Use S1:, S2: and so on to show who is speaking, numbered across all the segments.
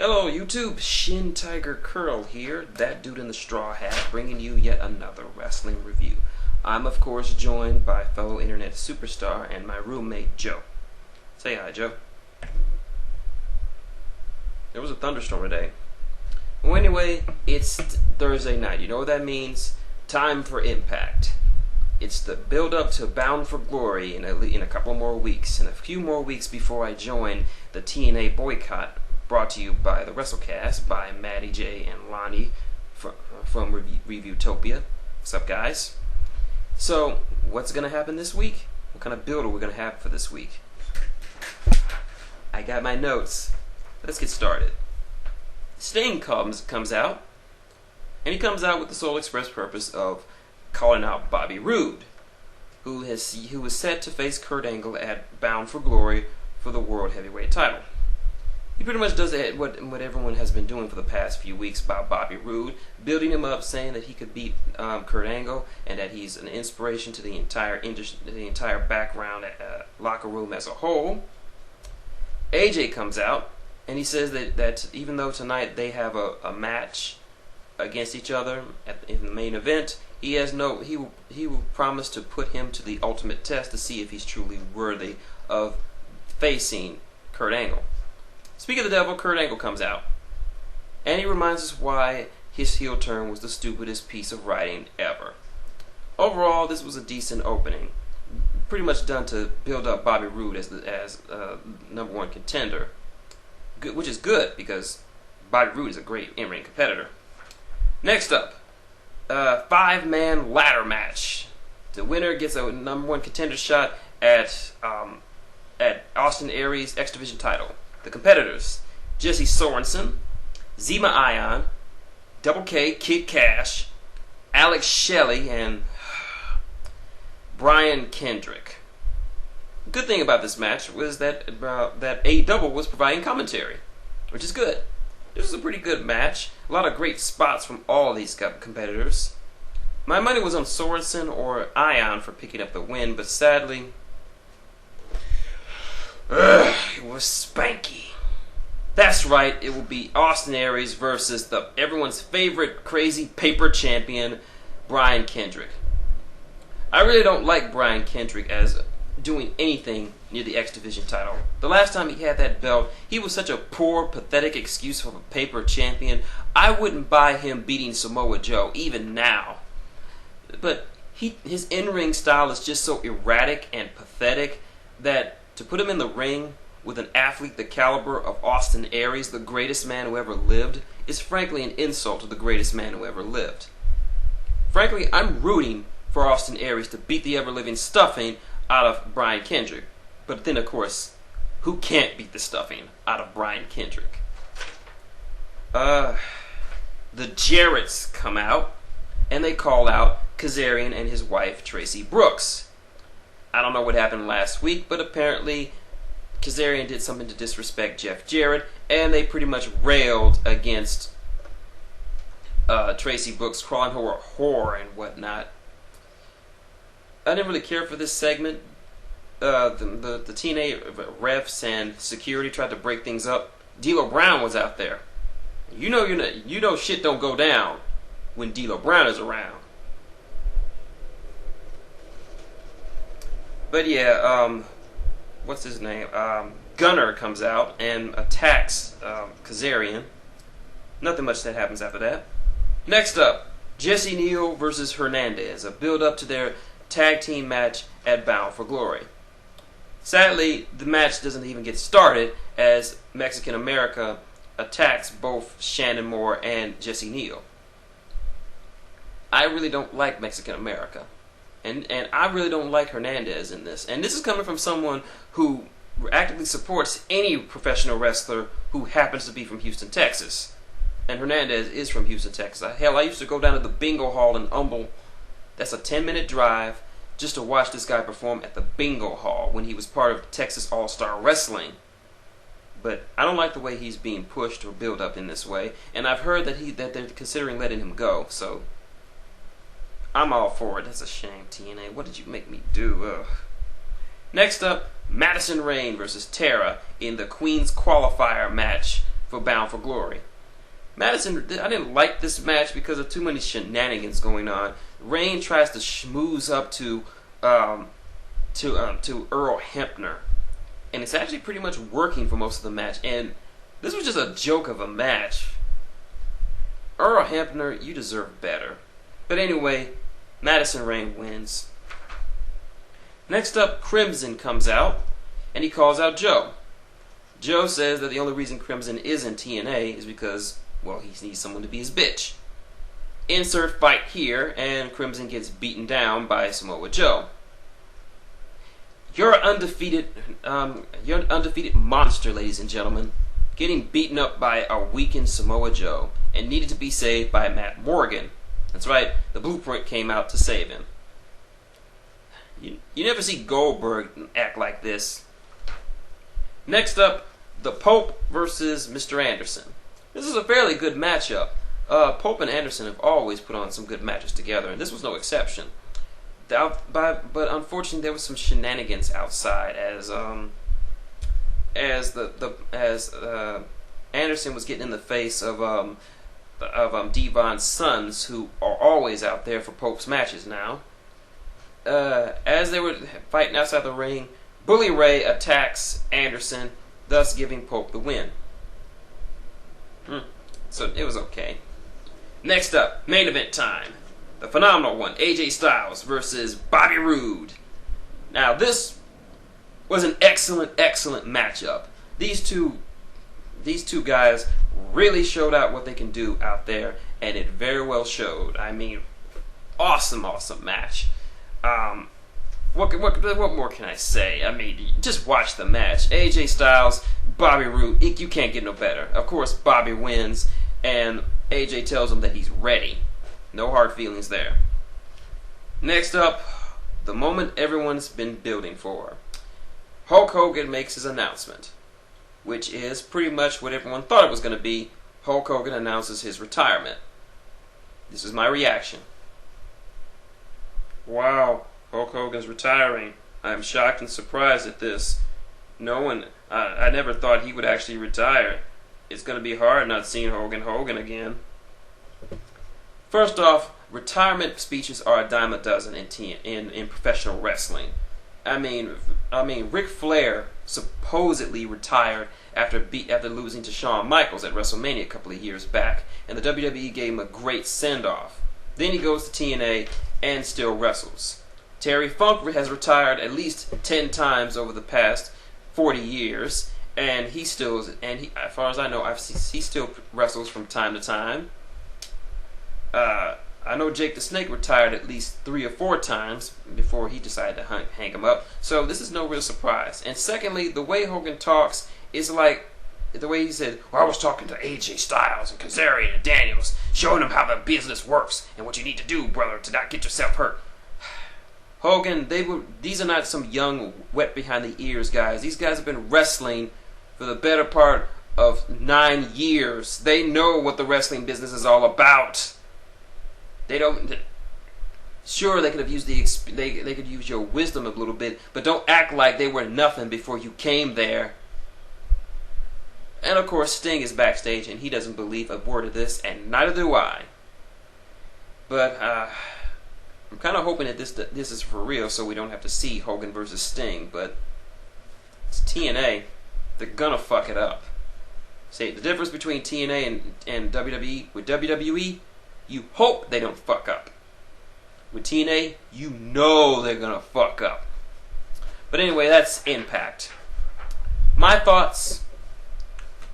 S1: Hello YouTube, shintigercurl here, that dude in the straw hat, bringing you yet another wrestling review. I'm of course joined by fellow internet superstar and my roommate Joe. Say hi, Joe. There was a thunderstorm today. Well, anyway, it's Thursday night. You know what that means? Time for Impact. It's the build-up to Bound for Glory in a couple more weeks, and a few more weeks before I join the TNA boycott, brought to you by the WrestleCast by Maddie J and Lonnie from Reviewtopia. What's up, guys? So, what's going to happen this week? What kind of build are we going to have for this week? I got my notes. Let's get started. Sting comes out, and he comes out with the sole express purpose of calling out Bobby Roode, who was set to face Kurt Angle at Bound for Glory for the World Heavyweight title. He pretty much does what everyone has been doing for the past few weeks about Bobby Roode, building him up, saying that he could beat Kurt Angle, and that he's an inspiration to the entire background locker room as a whole. AJ comes out, and he says that even though tonight they have a match against each other in the main event, he will promise to put him to the ultimate test to see if he's truly worthy of facing Kurt Angle. Speaking of the devil, Kurt Angle comes out, and he reminds us why his heel turn was the stupidest piece of writing ever. Overall, this was a decent opening, pretty much done to build up Bobby Roode as number one contender, which is good because Bobby Roode is a great in-ring competitor. Next up, a 5-man ladder match. The winner gets a number one contender shot at Austin Aries' X Division title. The competitors: Jesse Sorensen, Zema Ion, Double K, Kid Cash, Alex Shelley, and Brian Kendrick. The good thing about this match was that AEW was providing commentary, which is good. This was a pretty good match. A lot of great spots from all of these competitors. My money was on Sorensen or Ion for picking up the win, but sadly, it was Spanky. That's right, it will be Austin Aries versus everyone's favorite crazy paper champion, Brian Kendrick. I really don't like Brian Kendrick as doing anything near the X Division title. The last time he had that belt, he was such a poor, pathetic excuse for a paper champion. I wouldn't buy him beating Samoa Joe, even now. But his in-ring style is just so erratic and pathetic that to put him in the ring with an athlete the caliber of Austin Aries, the greatest man who ever lived, is frankly an insult to the greatest man who ever lived. Frankly, I'm rooting for Austin Aries to beat the ever-living stuffing out of Brian Kendrick. But then, of course, who can't beat the stuffing out of Brian Kendrick? The Jarretts come out, and they call out Kazarian and his wife, Tracy Brooks. I don't know what happened last week, but apparently Kazarian did something to disrespect Jeff Jarrett, and they pretty much railed against Tracy Brooks, calling her a whore and whatnot. I didn't really care for this segment. The TNA refs and security tried to break things up. D'Lo Brown was out there. You know shit don't go down when D'Lo Brown is around. But yeah, what's his name? Gunner comes out and attacks Kazarian. Nothing much that happens after that. Next up, Jesse Neal versus Hernandez, a build-up to their tag team match at Bound for Glory. Sadly, the match doesn't even get started as Mexican America attacks both Shannon Moore and Jesse Neal. I really don't like Mexican America. And I really don't like Hernandez in this. And this is coming from someone who actively supports any professional wrestler who happens to be from Houston, Texas. And Hernandez is from Houston, Texas. Hell, I used to go down to the bingo hall in Humble. That's a 10-minute drive just to watch this guy perform at the bingo hall when he was part of Texas All-Star Wrestling. But I don't like the way he's being pushed or built up in this way. And I've heard that they're considering letting him go, so I'm all for it. That's a shame, TNA. What did you make me do? Ugh. Next up, Madison Rayne versus Tara in the Queen's Qualifier match for Bound for Glory. Madison, I didn't like this match because of too many shenanigans going on. Rain tries to schmooze up to Earl Hebner, and it's actually pretty much working for most of the match. And this was just a joke of a match. Earl Hebner, you deserve better. But anyway, Madison Rain wins. Next up, Crimson comes out, and he calls out Joe. Joe says that the only reason Crimson is in TNA is because, well, he needs someone to be his bitch. Insert fight here, and Crimson gets beaten down by Samoa Joe. You're an undefeated monster, ladies and gentlemen, getting beaten up by a weakened Samoa Joe, and needed to be saved by Matt Morgan. That's right, the Blueprint came out to save him. You never see Goldberg act like this. Next up, the Pope versus Mr. Anderson. This is a fairly good matchup. Pope and Anderson have always put on some good matches together, and this was no exception. But unfortunately, there was some shenanigans outside as Anderson was getting in the face of Devon's sons, who are always out there for Pope's matches now. As they were fighting outside the ring, Bully Ray attacks Anderson, thus giving Pope the win. So it was okay. Next up, main event time. The phenomenal one, AJ Styles versus Bobby Roode. Now this was an excellent matchup. These two guys really showed out what they can do out there, and it very well showed. I mean, awesome match. What more can I say? I mean, just watch the match. AJ Styles, Bobby Roode, you can't get no better. Of course, Bobby wins, and AJ tells him that he's ready. No hard feelings there. Next up, the moment everyone's been building for. Hulk Hogan makes his announcement, which is pretty much what everyone thought it was going to be. Hulk Hogan announces his retirement. This is my reaction. Wow, Hulk Hogan's retiring. I'm shocked and surprised at this. I never thought he would actually retire. It's going to be hard not seeing Hogan again. First off, retirement speeches are a dime a dozen in professional wrestling. I mean, Ric Flair supposedly retired after losing to Shawn Michaels at WrestleMania a couple of years back, and the WWE gave him a great send-off. Then he goes to TNA and still wrestles. Terry Funk has retired at least 10 times over the past 40 years, and as far as I know, he still wrestles from time to time. I know Jake the Snake retired at least 3 or 4 times before he decided to hang him up, so this is no real surprise. And secondly, the way Hogan talks is like the way he said, well, I was talking to AJ Styles and Kazarian and Daniels, showing them how the business works and what you need to do, brother, to not get yourself hurt. Hogan, these are not some young, wet behind the ears guys. These guys have been wrestling for the better part of 9 years. They know what the wrestling business is all about. Sure, they could have used they could use your wisdom a little bit, but don't act like they were nothing before you came there. And of course, Sting is backstage, and he doesn't believe a word of this, and neither do I. But I'm kind of hoping that this is for real, so we don't have to see Hogan versus Sting. But it's TNA; they're gonna fuck it up. See, the difference between TNA and WWE, with WWE, you hope they don't fuck up. With TNA, you know they're gonna fuck up. But anyway, that's Impact. My thoughts: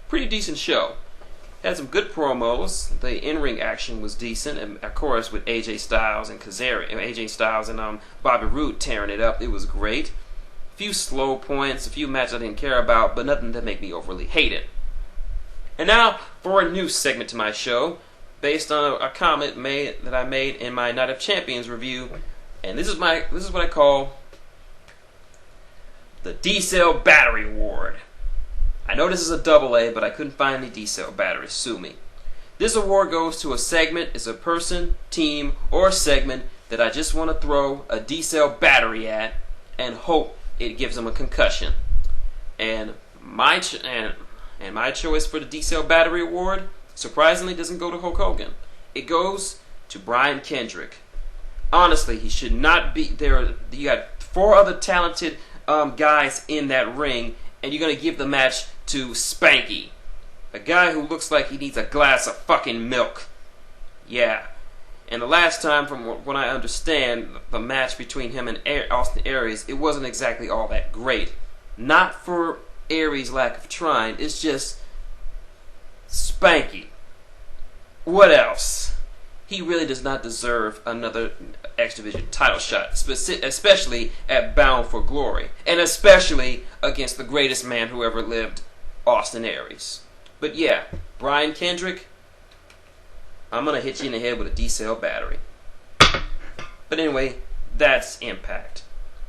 S1: pretty decent show. Had some good promos. The in-ring action was decent, and of course with AJ Styles and Bobby Roode tearing it up, it was great. A few slow points, a few matches I didn't care about, but nothing to make me overly hate it. And now for a new segment to my show, based on a comment that I made in my Night of Champions review, and this is what I call the D-Cell Battery Award. I know this is a double A, but I couldn't find any D-Cell batteries. Sue me. This award goes to a segment, is a person, team, or segment that I just want to throw a D-Cell battery at and hope it gives them a concussion. And And my choice for the D-Cell Battery Award, surprisingly, doesn't go to Hulk Hogan. It goes to Brian Kendrick. Honestly, he should not be there. You got 4 other talented guys in that ring, and you're going to give the match to Spanky. A guy who looks like he needs a glass of fucking milk. Yeah. And the last time, from what I understand, the match between him and Austin Aries, it wasn't exactly all that great. Not for Aries' lack of trying, it's just Spanky. What else? He really does not deserve another X Division title shot, especially at Bound for Glory, and especially against the greatest man who ever lived, Austin Aries. But yeah, Brian Kendrick, I'm going to hit you in the head with a D-Cell battery. But anyway, that's Impact.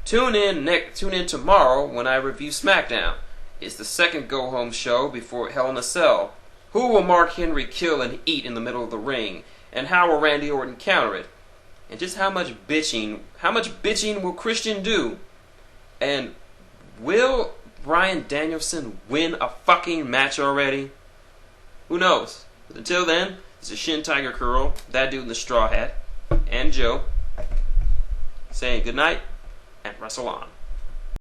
S1: Tune in tomorrow when I review SmackDown. It's the second go-home show before Hell in a Cell. Who will Mark Henry kill and eat in the middle of the ring? And how will Randy Orton counter it? And just how much bitching will Christian do? And will Bryan Danielson win a fucking match already? Who knows? But until then, this is shintigercurl, that dude in the straw hat, and Joe, saying goodnight and wrestle on.